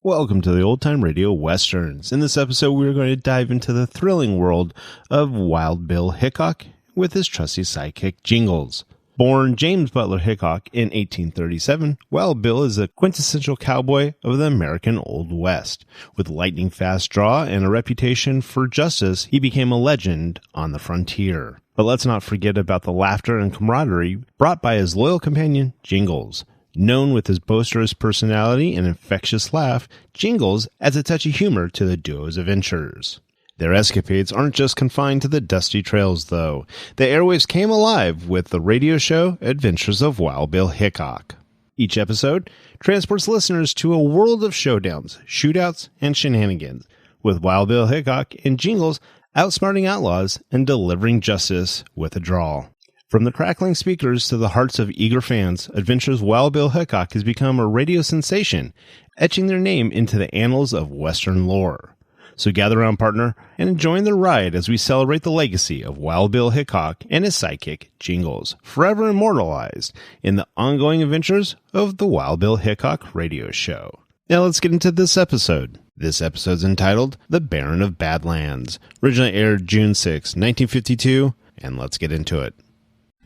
Welcome to the Old Time Radio Westerns. In this episode, we're going to dive into the thrilling world of Wild Bill Hickok with his trusty sidekick, Jingles. Born James Butler Hickok in 1837, Wild Bill is a quintessential cowboy of the American Old West. With lightning-fast draw and a reputation for justice, he became a legend on the frontier. But let's not forget about the laughter and camaraderie brought by his loyal companion, Jingles. Known with his boisterous personality and infectious laugh, Jingles adds a touch of humor to the duo's adventures. Their escapades aren't just confined to the dusty trails, though. The airwaves came alive with the radio show Adventures of Wild Bill Hickok. Each episode transports listeners to a world of showdowns, shootouts, and shenanigans, with Wild Bill Hickok and Jingles outsmarting outlaws and delivering justice with a drawl. From the crackling speakers to the hearts of eager fans, Adventures Wild Bill Hickok has become a radio sensation, etching their name into the annals of Western lore. So gather around, partner, and join the ride as we celebrate the legacy of Wild Bill Hickok and his sidekick, Jingles, forever immortalized in the ongoing adventures of the Wild Bill Hickok radio show. Now let's get into this episode. This episode's entitled The Baron of Badlands, originally aired June 6, 1952, and let's get into it.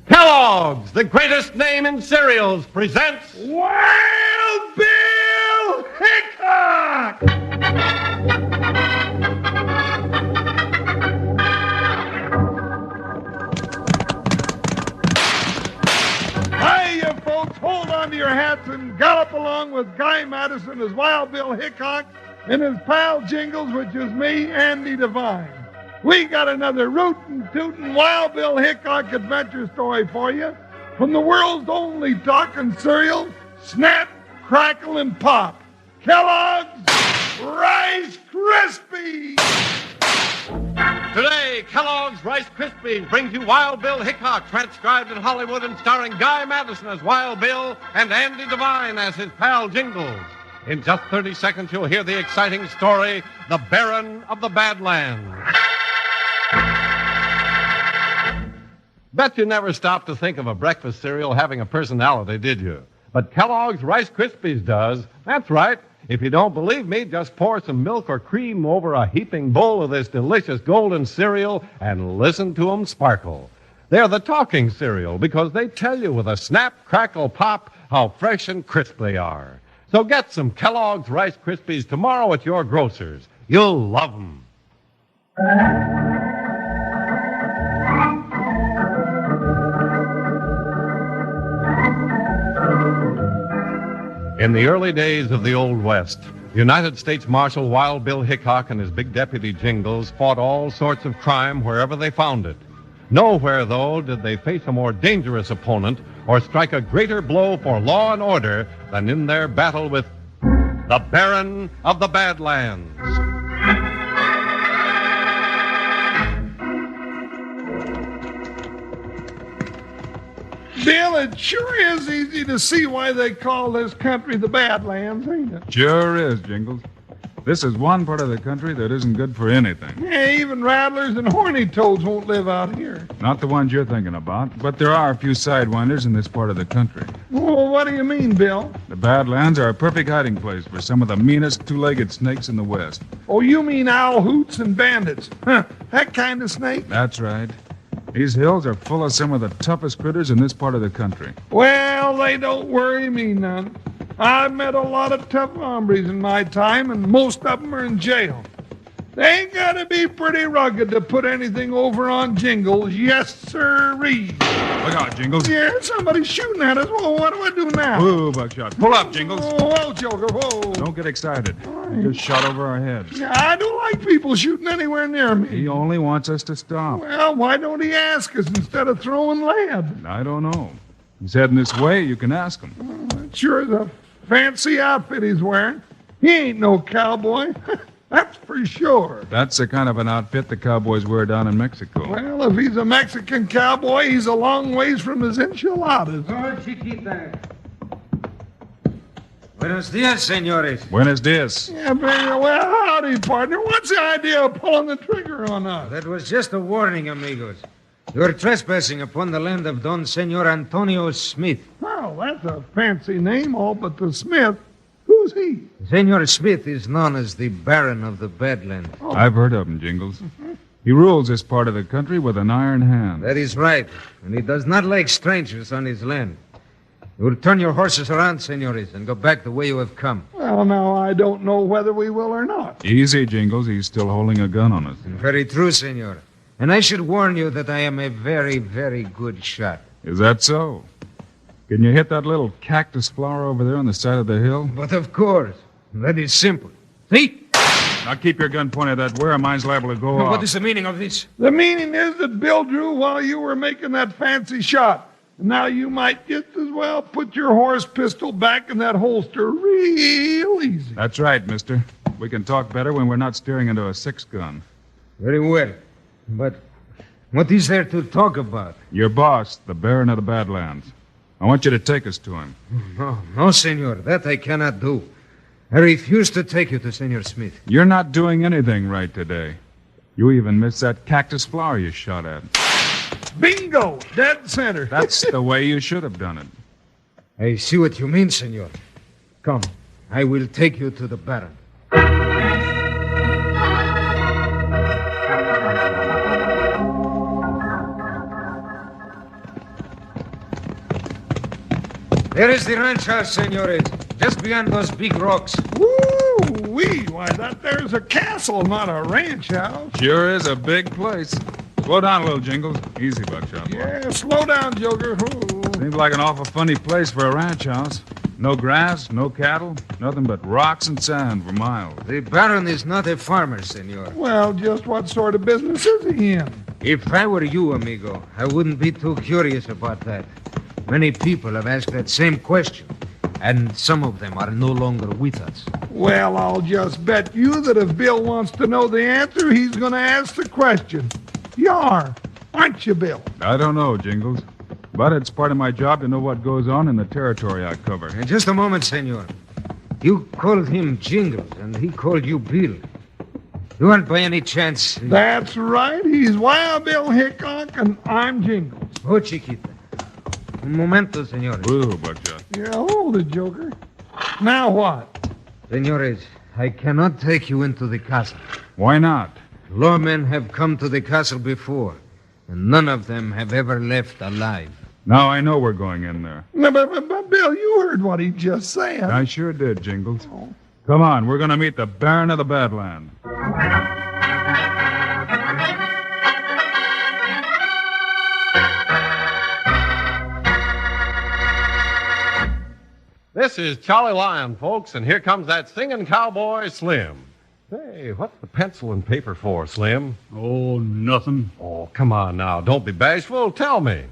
Kellogg's, the greatest name in cereals, presents Wild Bill Hickok! Hiya, folks. Hold on to your hats and gallop along with Guy Madison as Wild Bill Hickok and his pal Jingles, which is me, Andy Devine. We got another rootin' tootin' Wild Bill Hickok adventure story for you from the world's only talking cereal, Snap, Crackle, and Pop. Kellogg's Rice Krispies! Today, Kellogg's Rice Krispies brings you Wild Bill Hickok, transcribed in Hollywood and starring Guy Madison as Wild Bill and Andy Devine as his pal Jingles. In just 30 seconds, you'll hear the exciting story, The Baron of the Badlands. Bet you never stopped to think of a breakfast cereal having a personality, did you? But Kellogg's Rice Krispies does. That's right. If you don't believe me, just pour some milk or cream over a heaping bowl of this delicious golden cereal and listen to them sparkle. They're the talking cereal because they tell you with a snap, crackle, pop how fresh and crisp they are. So get some Kellogg's Rice Krispies tomorrow at your grocer's. You'll love them. In the early days of the Old West, United States Marshal Wild Bill Hickok and his big deputy Jingles fought all sorts of crime wherever they found it. Nowhere, though, did they face a more dangerous opponent or strike a greater blow for law and order than in their battle with the Baron of the Badlands. Bill, it sure is easy to see why they call this country the Badlands, ain't it? Sure is, Jingles. This is one part of the country that isn't good for anything. Yeah, even rattlers and horny toads won't live out here. Not the ones you're thinking about, but there are a few sidewinders in this part of the country. Well, what do you mean, Bill? The Badlands are a perfect hiding place for some of the meanest two-legged snakes in the West. Oh, you mean owl hoots and bandits? Huh, that kind of snake? That's right. These hills are full of some of the toughest critters in this part of the country. Well, they don't worry me none. I've met a lot of tough hombres in my time, and most of them are in jail. They gotta be pretty rugged to put anything over on Jingles. Yes, sirree. Look out, Jingles. Yeah, somebody's shooting at us. Well, what do I do now? Whoa, Buckshot. Pull up, Jingles. Whoa, Joker, whoa. Don't get excited. Right. Just shot over our heads. Yeah, I don't like people shooting anywhere near me. He only wants us to stop. Well, why don't he ask us instead of throwing lead? I don't know. He's heading this way. You can ask him. It sure is a fancy outfit he's wearing. He ain't no cowboy. That's for sure. That's the kind of an outfit the cowboys wear down in Mexico. Well, if he's a Mexican cowboy, he's a long ways from his enchiladas. Oh, Chiquita. Buenos dias, senores. Buenos dias. Yeah, very well. Howdy, partner. What's the idea of pulling the trigger on us? That was just a warning, amigos. You're trespassing upon the land of Don Senor Antonio Smith. Well, that's a fancy name, all but the Smith. Who Who's he? Senor Smith is known as the Baron of the Badlands. I've heard of him, Jingles. He rules this part of the country with an iron hand. That is right. And he does not like strangers on his land. You will turn your horses around, senores, and go back the way you have come. Well, now, I don't know whether we will or not. Easy, Jingles. He's still holding a gun on us. Very true, senor. And I should warn you that I am a very, very good shot. Is that so? Can you hit that little cactus flower over there on the side of the hill? But of course, that is simple. See? Now keep your gun pointed that way or mine's liable to go off. What is the meaning of this? The meaning is that Bill drew while you were making that fancy shot. Now you might just as well put your horse pistol back in that holster real easy. That's right, mister. We can talk better when we're not steering into a six-gun. Very well. But what is there to talk about? Your boss, the Baron of the Badlands. I want you to take us to him. No, senor. That I cannot do. I refuse to take you to Senor Smith. You're not doing anything right today. You even missed that cactus flower you shot at. Bingo! Dead center. That's the way you should have done it. I see what you mean, senor. Come, I will take you to the Baron. There is the ranch house, senores. Just beyond those big rocks. Woo-wee! Why, that there's a castle, not a ranch house. Sure is a big place. Slow down a little, Jingles. Easy, Buckshot. Yeah, slow down, Joker. Ooh. Seems like an awful funny place for a ranch house. No grass, no cattle, nothing but rocks and sand for miles. The Baron is not a farmer, senor. Well, just what sort of business is he in? If I were you, amigo, I wouldn't be too curious about that. Many people have asked that same question, and some of them are no longer with us. Well, I'll just bet you that if Bill wants to know the answer, he's going to ask the question. You are, aren't you, Bill? I don't know, Jingles. But it's part of my job to know what goes on in the territory I cover. In just a moment, senor. You called him Jingles, and he called you Bill. You aren't by any chance... That's right. He's Wild Bill Hickok, and I'm Jingles. Oh, Chiquita. Un momento, senores. Ooh, Buckshot. Yeah, hold it, Joker. Now what? Senores, I cannot take you into the castle. Why not? Lawmen have come to the castle before, and none of them have ever left alive. Now I know we're going in there. But Bill, you heard what he just said. I sure did, Jingles. Come on, we're going to meet the Baron of the Badlands. This is Charlie Lyon, folks, and here comes that singing cowboy, Slim. Hey, what's the pencil and paper for, Slim? Oh, nothing. Oh, come on now. Don't be bashful. Tell me.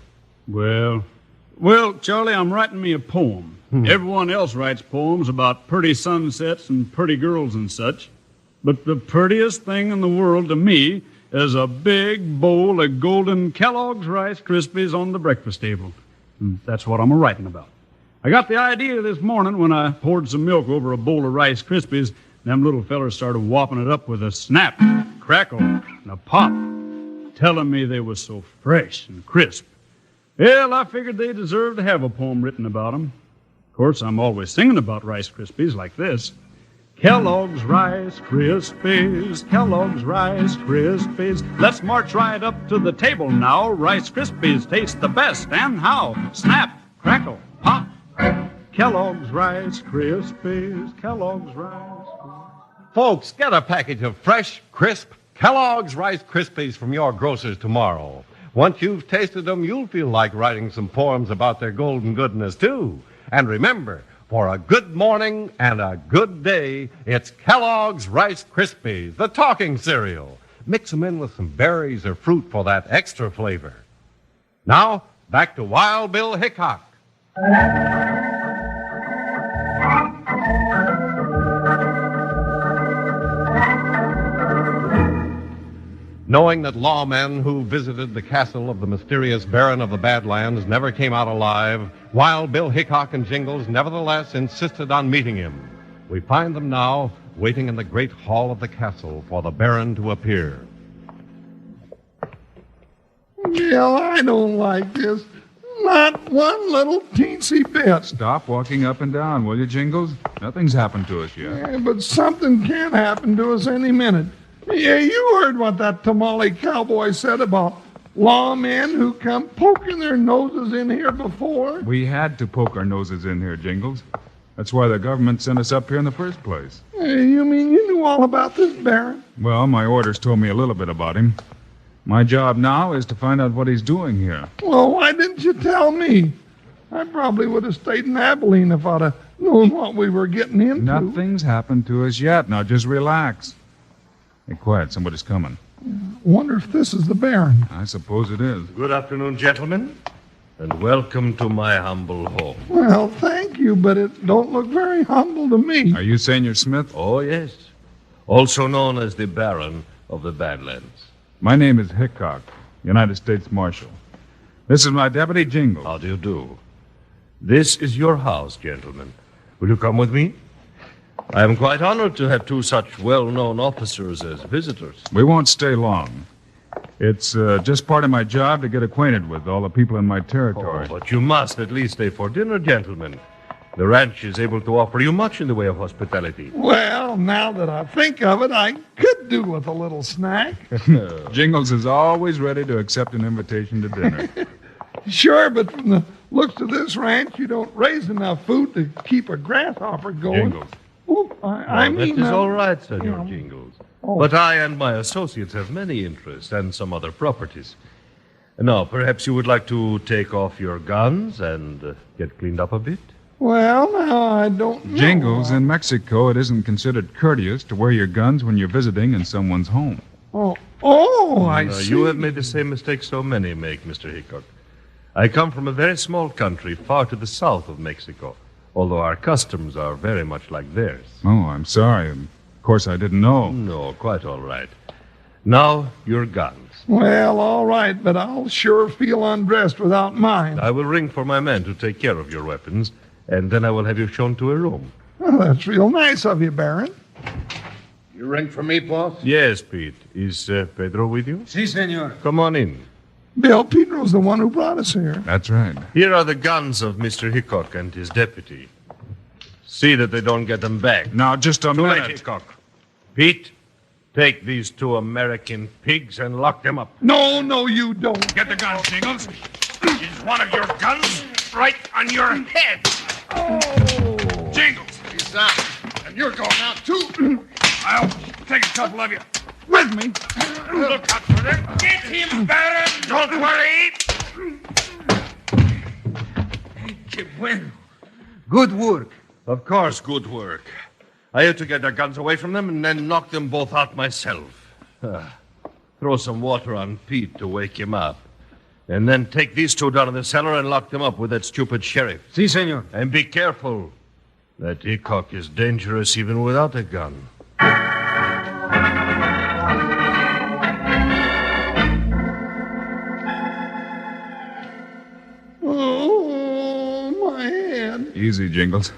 Well, Charlie, I'm writing me a poem. Everyone else writes poems about pretty sunsets and pretty girls and such. But the prettiest thing in the world to me is a big bowl of golden Kellogg's Rice Krispies on the breakfast table. And that's what I'm writing about. I got the idea this morning when I poured some milk over a bowl of Rice Krispies. Them little fellers started whopping it up with a snap, crackle, and a pop, telling me they was so fresh and crisp. Well, I figured they deserved to have a poem written about 'em. Of course, I'm always singing about Rice Krispies like this. Kellogg's Rice Krispies, Kellogg's Rice Krispies. Let's march right up to the table now. Rice Krispies taste the best, and how? Snap, crackle, pop. Kellogg's Rice Krispies, Kellogg's Rice Krispies. Folks, get a package of fresh, crisp Kellogg's Rice Krispies from your grocers tomorrow. Once you've tasted them, you'll feel like writing some poems about their golden goodness, too. And remember, for a good morning and a good day, it's Kellogg's Rice Krispies, the talking cereal. Mix them in with some berries or fruit for that extra flavor. Now, back to Wild Bill Hickok. Knowing that lawmen who visited the castle of the mysterious Baron of the Badlands never came out alive, Wild Bill Hickok and Jingles nevertheless insisted on meeting him. We find them now waiting in the great hall of the castle for the Baron to appear. Bill, I don't like this. Not one little teensy bit. Stop walking up and down, will you, Jingles? Nothing's happened to us yet. Yeah, but something can happen to us any minute. Yeah, you heard what that tamale cowboy said about lawmen who come poking their noses in here before. We had to poke our noses in here, Jingles. That's why the government sent us up here in the first place. You mean you knew all about this, Baron? Well, my orders told me a little bit about him. My job now is to find out what he's doing here. Well, why didn't you tell me? I probably would have stayed in Abilene if I'd have known what we were getting into. Nothing's happened to us yet. Now just relax. Hey, quiet. Somebody's coming. Wonder if this is the Baron. I suppose it is. Good afternoon, gentlemen, and welcome to my humble home. Well, thank you, but it don't look very humble to me. Are you Senor Smith? Oh, yes. Also known as the Baron of the Badlands. My name is Hickok, United States Marshal. This is my deputy, Jingles. How do you do? This is your house, gentlemen. Will you come with me? I am quite honored to have two such well-known officers as visitors. We won't stay long. It's just part of my job to get acquainted with all the people in my territory. Oh, but you must at least stay for dinner, gentlemen. The ranch is able to offer you much in the way of hospitality. Well, now that I think of it, I could do with a little snack. Jingles is always ready to accept an invitation to dinner. Sure, but from the looks of this ranch, you don't raise enough food to keep a grasshopper going. Jingles. Ooh, I mean... That is all right, Senor yeah. Jingles. Oh. But I and my associates have many interests and some other properties. Now, perhaps you would like to take off your guns and get cleaned up a bit? Well, now, I don't know. Jingles, in Mexico, it isn't considered courteous to wear your guns when you're visiting in someone's home. I see. You have made the same mistake so many make, Mr. Hickok. I come from a very small country far to the south of Mexico, although our customs are very much like theirs. Oh, I'm sorry. Of course, I didn't know. No, quite all right. Now, your guns. Well, all right, but I'll sure feel undressed without mine. I will ring for my men to take care of your weapons, and then I will have you shown to a room. Well, that's real nice of you, Baron. You ring for me, boss? Yes, Pete. Is Pedro with you? Si, senor. Come on in. Bill, Pedro's the one who brought us here. That's right. Here are the guns of Mr. Hickok and his deputy. See that they don't get them back. Now, just a Too late, minute. Hickok. Pete, take these two American pigs and lock them up. No, you don't. Get the guns, Jingles. Is one of your guns right on your head? Jingles. He's out. And you're going out, too. I'll take a couple of you. With me. Look out for them. Get him, Baron. Don't worry. Que bueno. Good work. Of course, good work. I had to get their guns away from them and then knock them both out myself. Throw some water on Pete to wake him up. And then take these two down in the cellar and lock them up with that stupid sheriff. Si, senor. And be careful. That Hickok is dangerous even without a gun. Oh, my head. Easy, Jingles.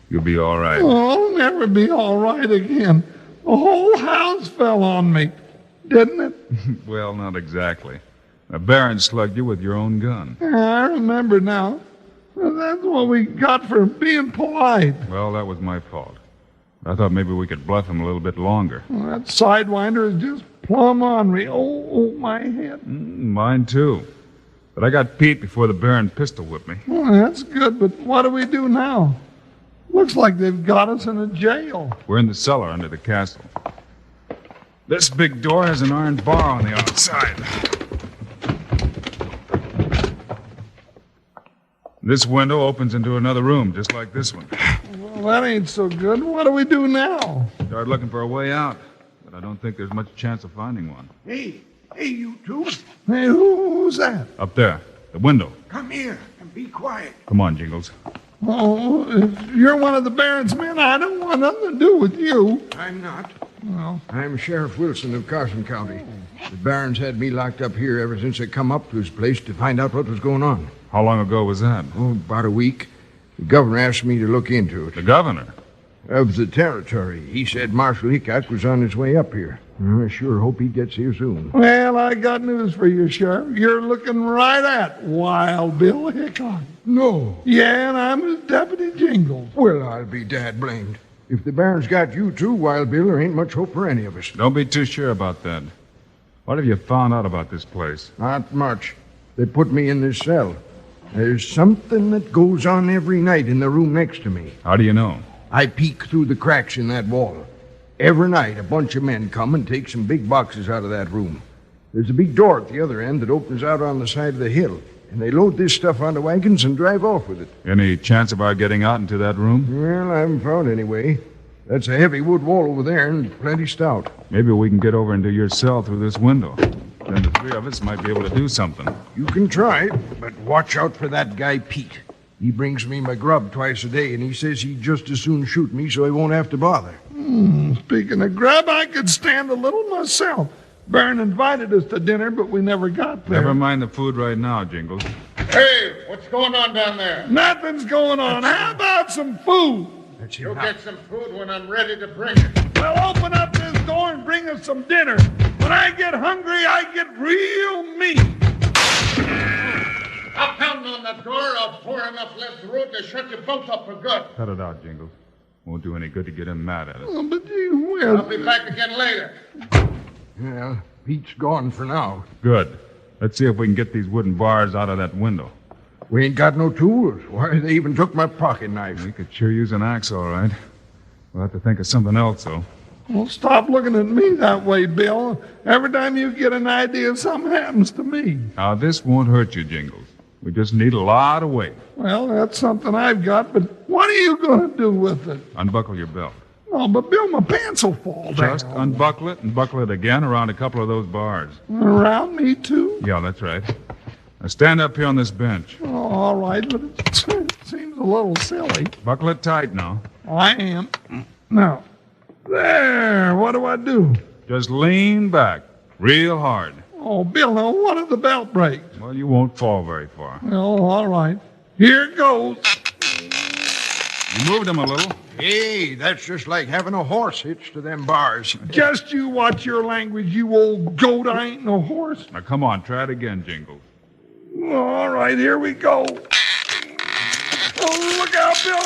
You'll be all right. Oh, I'll never be all right again. The whole house fell on me, didn't it? Well, not exactly. The Baron slugged you with your own gun. I remember now. That's what we got for being polite. Well, that was my fault. I thought maybe we could bluff him a little bit longer. That sidewinder is just plumb on me. Oh, my head. Mine, too. But I got Pete before the Baron pistol whipped me. Well, that's good, but what do we do now? Looks like they've got us in a jail. We're in the cellar under the castle. This big door has an iron bar on the outside. This window opens into another room, just like this one. Well, that ain't so good. What do we do now? Start looking for a way out, but I don't think there's much chance of finding one. Hey, you two. Hey, who's that? Up there, the window. Come here and be quiet. Come on, Jingles. Oh, if you're one of the Baron's men, I don't want nothing to do with you. I'm not. Well, I'm Sheriff Wilson of Carson County. The Barons had me locked up here ever since they come up to his place to find out what was going on. How long ago was that? Oh, about a week. The governor asked me to look into it. The governor? Of the territory. He said Marshal Hickok was on his way up here. I sure hope he gets here soon. well, I got news for you, Sheriff. You're looking right at Wild Bill Hickok. No. Yeah, and I'm his Deputy Jingles. Well, I'll be dad blamed. If the Baron's got you too, Wild Bill, there ain't much hope for any of us. Don't be too sure about that. What have you found out about this place? Not much. They put me in this cell. There's something that goes on every night in the room next to me. How do you know? I peek through the cracks in that wall. Every night, a bunch of men come and take some big boxes out of that room. There's a big door at the other end that opens out on the side of the hill, and they load this stuff onto wagons and drive off with it. Any chance of our getting out into that room? Well, I haven't found any way. That's a heavy wood wall over there and plenty stout. Maybe we can get over into your cell through this window. Then the three of us might be able to do something. You can try, but watch out for that guy Pete. He brings me my grub twice a day, and he says he'd just as soon shoot me so he won't have to bother. Speaking of grub, I could stand a little myself. Baron invited us to dinner, but we never got there. Never mind the food right now, Jingles. Hey, what's going on down there? Nothing's going on. How about some food? You'll get some food when I'm ready to bring it. Well, open up this door and bring us some dinner. When I get hungry, I get real mean. I'll pound on that door. I'll pour enough lead through it to shut you both up for good. Cut it out, Jingles. Won't do any good to get him mad at us. Oh, but you will. I'll be back again later. Well, Pete's gone for now. Good. Let's see if we can get these wooden bars out of that window. We ain't got no tools. Why, they even took my pocket knife. We could sure use an axe, all right. We'll have to think of something else, though. Well, stop looking at me that way, Bill. Every time you get an idea, something happens to me. Now, this won't hurt you, Jingles. We just need a lot of weight. Well, that's something I've got, but what are you going to do with it? Unbuckle your belt. Oh, but Bill, my pants will fall down. Just unbuckle it and buckle it again around a couple of those bars. Around me, too? Yeah, that's right. Now stand up here on this bench. Oh, all right, but it seems a little silly. Buckle it tight now. I am. Now, there, what do I do? Just lean back real hard. Oh, Bill, now what if the belt breaks? Well, you won't fall very far. Well, all right. Here goes. You moved him a little. Hey, that's just like having a horse hitched to them bars. Just you watch your language, you old goat. I ain't no horse. Now, come on, try it again, Jingles. All right, here we go. Oh, look out, Bill.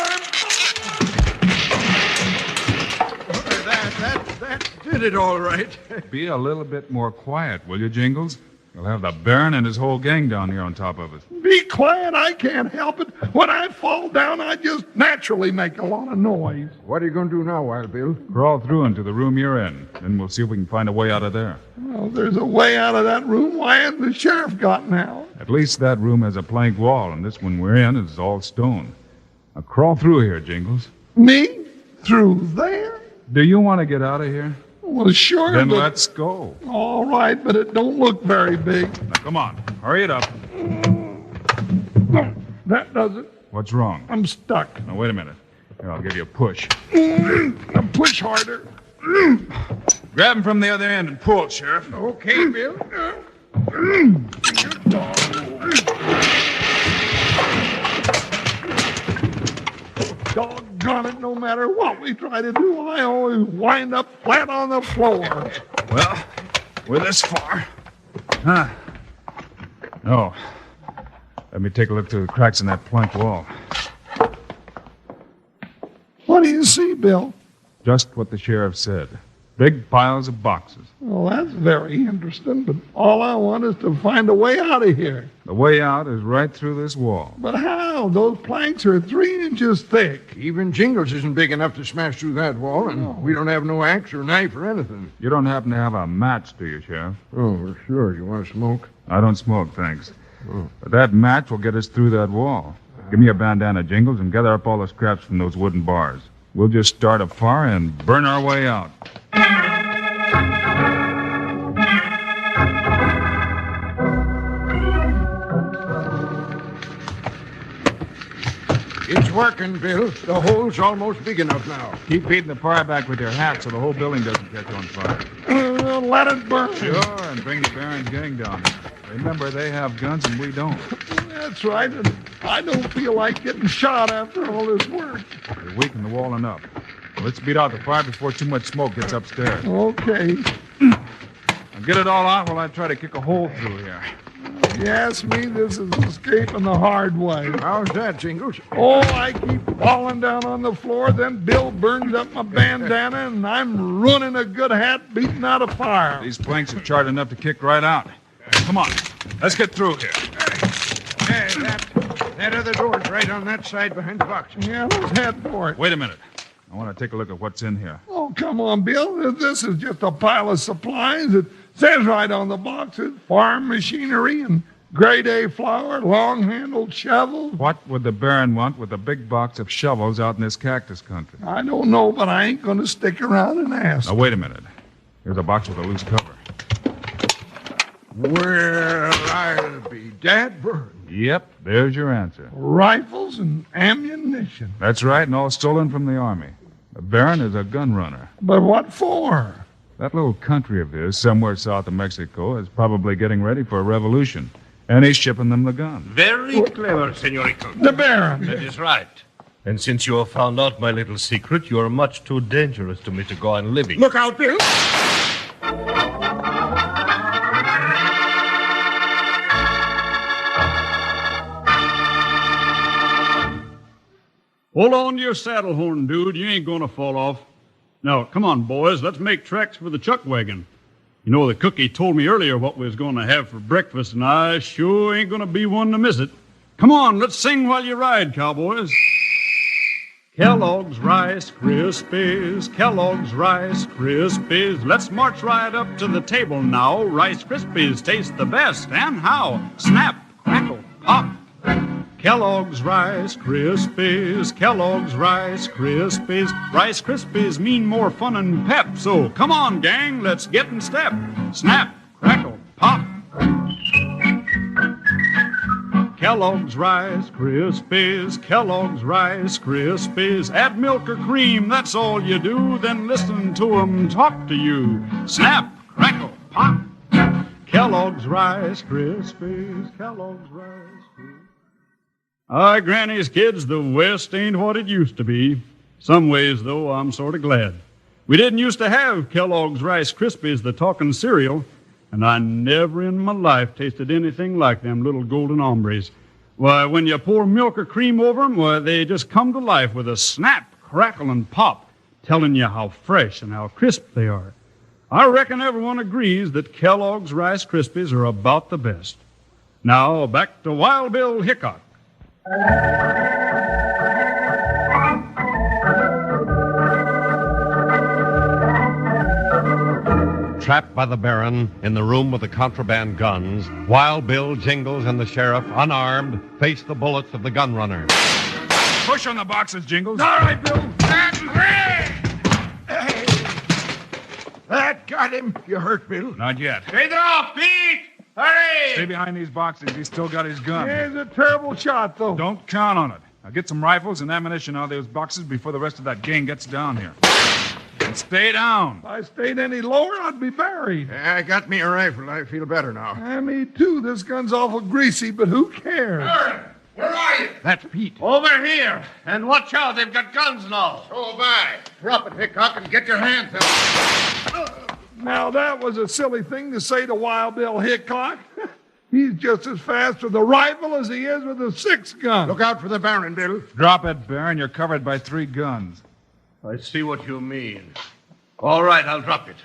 That did it all right. Be a little bit more quiet, will you, Jingles? We'll have the Baron and his whole gang down here on top of us. Be quiet. I can't help it. When I fall down, I just naturally make a lot of noise. What are you going to do now, Wild Bill? Crawl through into the room you're in. Then we'll see if we can find a way out of there. Well, there's a way out of that room. Why hasn't the sheriff gotten out? At least that room has a plank wall, and this one we're in is all stone. Now crawl through here, Jingles. Me? Through there? Do you want to get out of here? Well, sure. Then but... let's go. All right, but it don't look very big. Now come on, hurry it up. No, that does it. What's wrong? I'm stuck. Now wait a minute. Here, I'll give you a push. Now push harder. Grab him from the other end and pull, Sheriff. Okay, Bill. Doggone it, no matter what we try to do, I always wind up flat on the floor. Well, we're this far. Huh. Oh. Let me take a look through the cracks in that plank wall. What do you see, Bill? Just what the sheriff said. Big piles of boxes. Well, that's very interesting, but all I want is to find a way out of here. The way out is right through this wall. But how? Those planks are 3 inches thick. Even Jingles isn't big enough to smash through that wall, and we don't have no axe or knife or anything. You don't happen to have a match, do you, Sheriff? Oh, well, sure. You want to smoke? I don't smoke, thanks. But that match will get us through that wall. Give me a bandana, Jingles, and gather up all the scraps from those wooden bars. We'll just start a fire and burn our way out. It's working, Bill. The hole's almost big enough now. Keep beating the fire back with your hat so the whole building doesn't catch on fire. Let it burn. Sure, and bring the Baron's gang down. Remember, they have guns and we don't. That's right, and I don't feel like getting shot after all this work. We're weakening the wall enough. Let's beat out the fire before too much smoke gets upstairs. Okay. Now get it all out while I try to kick a hole through here. You ask me, this is escaping the hard way. How's that, Jingles? Oh, I keep falling down on the floor, then Bill burns up my bandana, and I'm ruining a good hat beating out a fire. These planks are charred enough to kick right out. Come on, let's get through here. Hey, that other door's right on that side behind the box. Yeah, let's head for it. Wait a minute. I want to take a look at what's in here. Oh, come on, Bill. This is just a pile of supplies. It says right on the boxes, farm machinery and grade A flour, long-handled shovels. What would the Baron want with a big box of shovels out in this cactus country? I don't know, but I ain't going to stick around and ask. Now, wait a minute. Here's a box with a loose cover. Well, I'll be dad burned. Yep, there's your answer. Rifles and ammunition. That's right, and all stolen from the army. The Baron is a gun runner. But what for? That little country of his, somewhere south of Mexico, is probably getting ready for a revolution. And he's shipping them the guns. Very clever, Senor Hickok. The Baron. That is right. And since you have found out my little secret, you are much too dangerous to me to go on living. Look out, Bill. Hold on to your saddle horn, dude. You ain't gonna fall off. Now, come on, boys. Let's make tracks for the chuck wagon. You know, the cookie told me earlier what we was gonna have for breakfast, and I sure ain't gonna be one to miss it. Come on, let's sing while you ride, cowboys. Kellogg's Rice Krispies, Kellogg's Rice Krispies. Let's march right up to the table now. Rice Krispies taste the best, and how? Snap, crackle, pop. Kellogg's Rice Krispies, Kellogg's Rice Krispies. Rice Krispies mean more fun and pep. So come on, gang, let's get in step. Snap, crackle, pop. Kellogg's Rice Krispies, Kellogg's Rice Krispies. Add milk or cream, that's all you do. Then listen to 'em talk to you. Snap, crackle, pop. Kellogg's Rice Krispies, Kellogg's Rice Krispies. Aye, Granny's kids, the West ain't what it used to be. Some ways, though, I'm sort of glad. We didn't used to have Kellogg's Rice Krispies, the talking cereal, and I never in my life tasted anything like them little golden hombres. Why, when you pour milk or cream over 'em, why, they just come to life with a snap, crackle, and pop, telling you how fresh and how crisp they are. I reckon everyone agrees that Kellogg's Rice Krispies are about the best. Now, back to Wild Bill Hickok. Trapped by the Baron in the room with the contraband guns, Wild Bill, Jingles, and the sheriff, unarmed, face the bullets of the gun runner. Push on the boxes, Jingles. All right, Bill. Hey, that got him. You hurt, Bill? Not yet. Take it off, Pete! Hurry! Stay behind these boxes. He's still got his gun. Yeah, it's a terrible shot, though. Don't count on it. Now get some rifles and ammunition out of those boxes before the rest of that gang gets down here. And stay down. If I stayed any lower, I'd be buried. I got me a rifle. I feel better now. Me too. This gun's awful greasy, but who cares? Baron, where are you? That's Pete. Over here. And watch out, they've got guns now. So have I. Drop it, Hickok, and get your hands up. Now, that was a silly thing to say to Wild Bill Hickok. He's just as fast with a rifle as he is with a six-gun. Look out for the Baron, Bill. Drop it, Baron. You're covered by 3 guns. I see what you mean. All right, I'll drop it.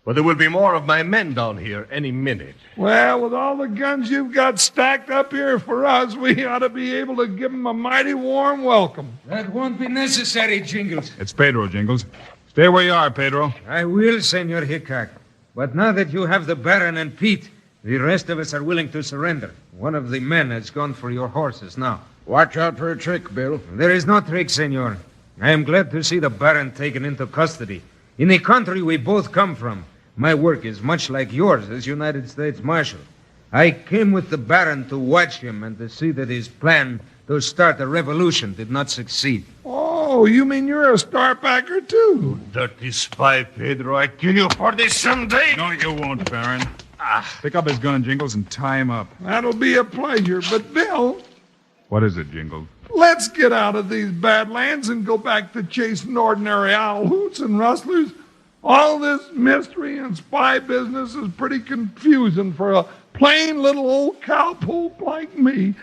But there will be more of my men down here any minute. Well, with all the guns you've got stacked up here for us, we ought to be able to give them a mighty warm welcome. That won't be necessary, Jingles. It's Pedro, Jingles. Stay where you are, Pedro. I will, Senor Hickok. But now that you have the Baron and Pete, the rest of us are willing to surrender. One of the men has gone for your horses now. Watch out for a trick, Bill. There is no trick, Senor. I am glad to see the Baron taken into custody. In the country we both come from, my work is much like yours as United States Marshal. I came with the Baron to watch him and to see that his plan to start a revolution did not succeed. Oh, you mean you're a starpacker, too? Dirty spy, Pedro. I kill you for this someday. No, you won't, Baron. Pick up his gun, Jingles, and tie him up. That'll be a pleasure. But, Bill, What is it, Jingles? let's get out of these Badlands and go back to chasing ordinary owl hoots and rustlers. All this mystery and spy business is pretty confusing for a plain little old cowpoke like me.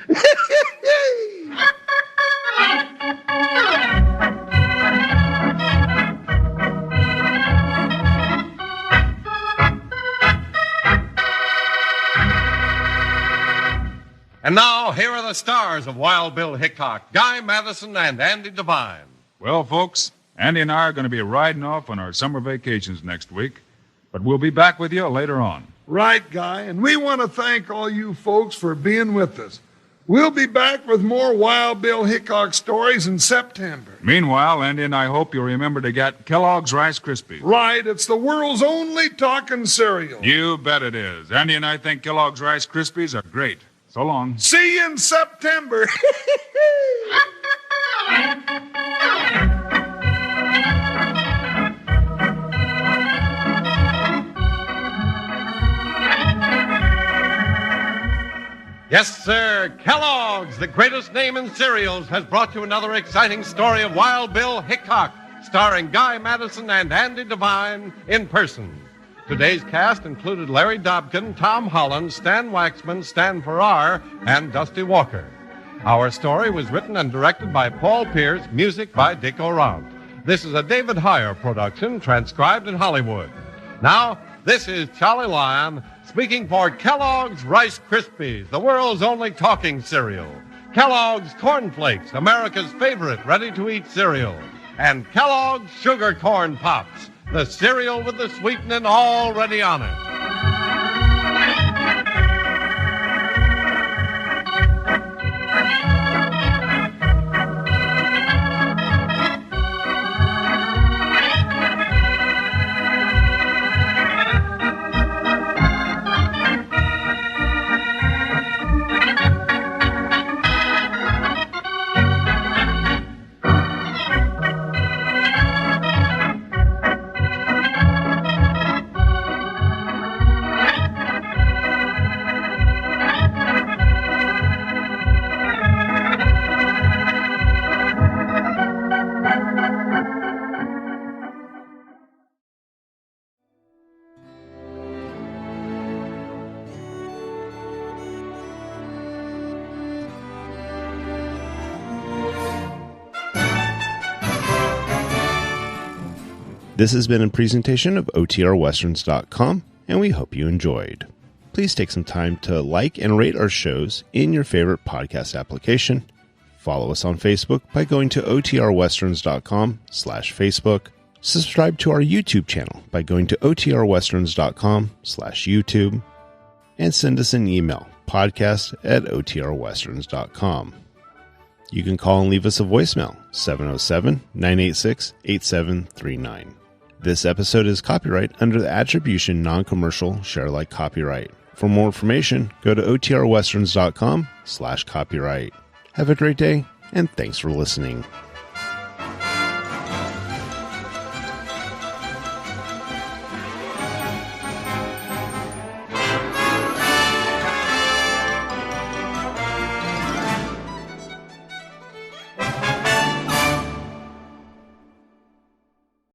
And now, here are the stars of Wild Bill Hickok, Guy Madison and Andy Devine. Well, folks, Andy and I are going to be riding off on our summer vacations next week, but we'll be back with you later on. Right, Guy, and we want to thank all you folks for being with us. We'll be back with more Wild Bill Hickok stories in September. Meanwhile, Andy and I hope you'll remember to get Kellogg's Rice Krispies. Right, it's the world's only talking cereal. You bet it is. Andy and I think Kellogg's Rice Krispies are great. So long. See you in September. Yes, sir. Kellogg's, the greatest name in cereals, has brought you another exciting story of Wild Bill Hickok, starring Guy Madison and Andy Devine in person. Today's cast included Larry Dobkin, Tom Holland, Stan Waxman, Stan Farrar, and Dusty Walker. Our story was written and directed by Paul Pierce, music by Dick Orant. This is a David Heyer production, transcribed in Hollywood. Now, this is Charlie Lyon speaking for Kellogg's Rice Krispies, the world's only talking cereal. Kellogg's Corn Flakes, America's favorite ready-to-eat cereal. And Kellogg's Sugar Corn Pops, the cereal with the sweetening already on it. This has been a presentation of OTRWesterns.com, and we hope you enjoyed. Please take some time to like and rate our shows in your favorite podcast application. Follow us on Facebook by going to OTRWesterns.com/Facebook. Subscribe to our YouTube channel by going to OTRWesterns.com/YouTube. And send us an email, podcast@OTRWesterns.com. You can call and leave us a voicemail, 707-986-8739. This episode is copyright under the Attribution Non-Commercial Share-alike copyright. For more information, go to OTRWesterns.com/copyright. Have a great day, and thanks for listening.